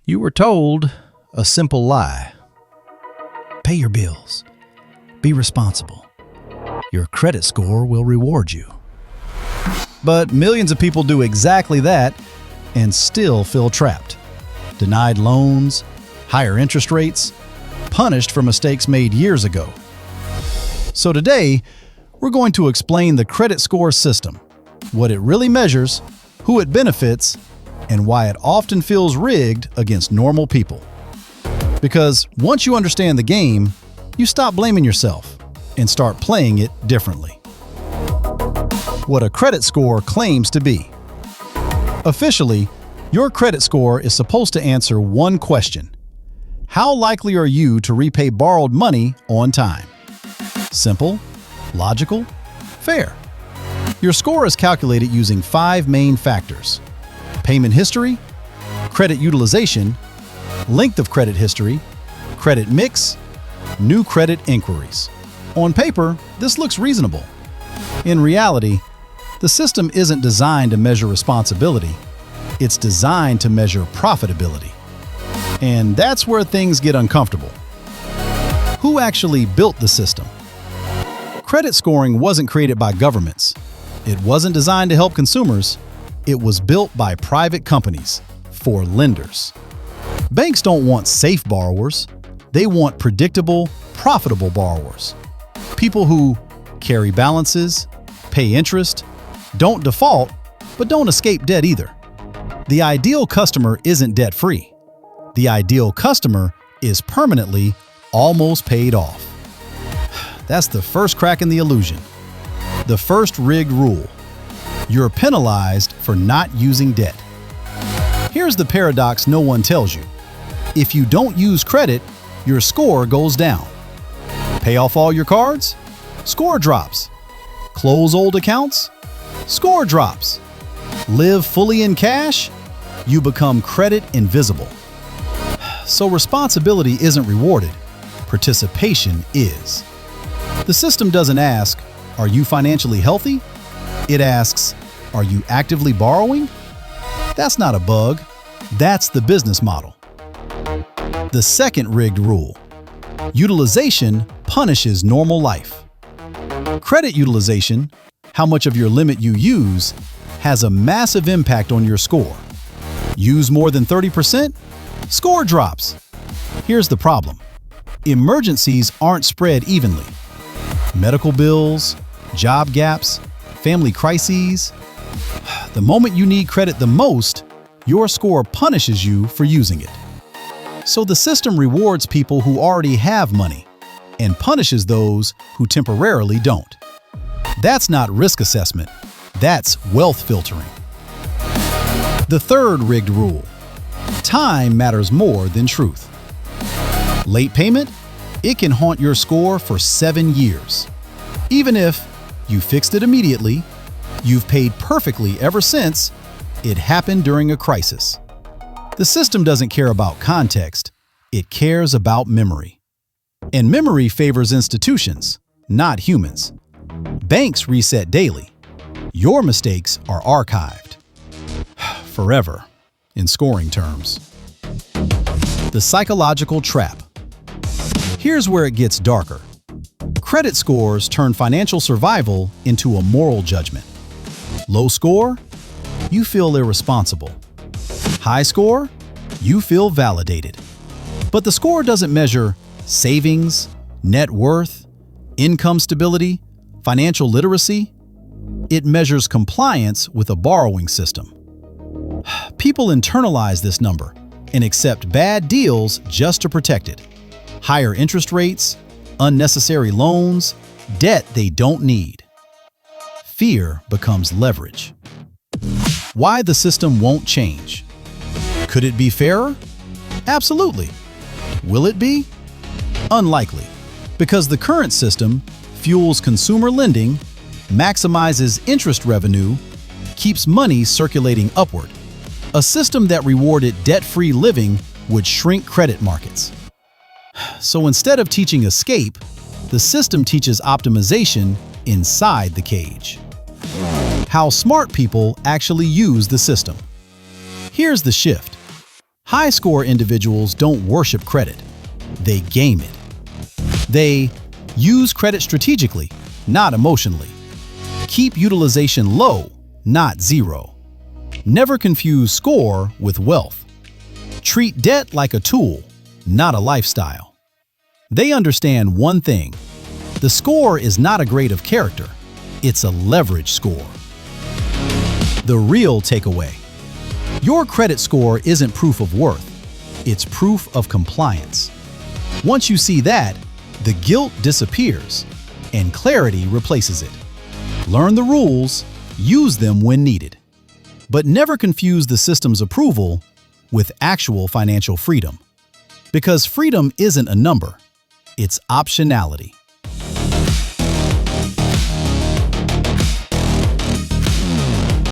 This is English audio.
You were told a simple lie. Pay your bills. Be responsible. Your credit score will reward you. But millions of people do exactly that and still feel trapped. Denied loans, higher interest rates, punished for mistakes made years ago. So today, we're going to explain the credit score system, what it really measures, who it benefits, and why it often feels rigged against normal people. Because once you understand the game, you stop blaming yourself and start playing it differently. What a credit score claims to be. Officially, your credit score is supposed to answer one question. How likely are you to repay borrowed money on time? Simple, logical, fair. Your score is calculated using 5 main factors: payment history, credit utilization, length of credit history, credit mix, new credit inquiries. On paper, this looks reasonable. In reality, the system isn't designed to measure responsibility. It's designed to measure profitability. And that's where things get uncomfortable. Who actually built the system? Credit scoring wasn't created by governments. It wasn't designed to help consumers. It was built by private companies for lenders. Banks don't want safe borrowers. They want predictable, profitable borrowers. People who carry balances, pay interest, don't default, but don't escape debt either. The ideal customer isn't debt-free. The ideal customer is permanently almost paid off. That's the first crack in the illusion. The first rigged rule. You're penalized for not using debt. Here's the paradox no one tells you. If you don't use credit, your score goes down. Pay off all your cards? Score drops. Close old accounts? Score drops. Live fully in cash? You become credit invisible. So responsibility isn't rewarded. Participation is. The system doesn't ask, are you financially healthy? It asks, are you actively borrowing? That's not a bug. That's the business model. The second rigged rule. Utilization punishes normal life. Credit utilization, how much of your limit you use, has a massive impact on your score. Use more than 30%? Score drops. Here's the problem. Emergencies aren't spread evenly. Medical bills, job gaps, family crises. The moment you need credit the most, your score punishes you for using it. So the system rewards people who already have money and punishes those who temporarily don't. That's not risk assessment. That's wealth filtering. The third rigged rule. Time matters more than truth. Late payment? It can haunt your score for 7 years. Even if you fixed it immediately, you've paid perfectly ever since, it happened during a crisis. The system doesn't care about context. It cares about memory. And memory favors institutions, not humans. Banks reset daily. Your mistakes are archived. Forever, in scoring terms. The psychological trap. Here's where it gets darker. Credit scores turn financial survival into a moral judgment. Low score? You feel irresponsible. High score? You feel validated. But the score doesn't measure savings, net worth, income stability, financial literacy. It measures compliance with a borrowing system. People internalize this number and accept bad deals just to protect it. Higher interest rates, unnecessary loans, debt they don't need. Fear becomes leverage. Why the system won't change? Could it be fairer? Absolutely. Will it be? Unlikely, because the current system fuels consumer lending, maximizes interest revenue, keeps money circulating upward. A system that rewarded debt-free living would shrink credit markets. So instead of teaching escape, the system teaches optimization inside the cage. How smart people actually use the system. Here's the shift. High-score individuals don't worship credit. They game it. They use credit strategically, not emotionally. Keep utilization low, not zero. Never confuse score with wealth. Treat debt like a tool, not a lifestyle. They understand one thing. The score is not a grade of character. It's a leverage score. The real takeaway. Your credit score isn't proof of worth. It's proof of compliance. Once you see that, the guilt disappears and clarity replaces it. Learn the rules, use them when needed. But never confuse the system's approval with actual financial freedom. Because freedom isn't a number, it's optionality.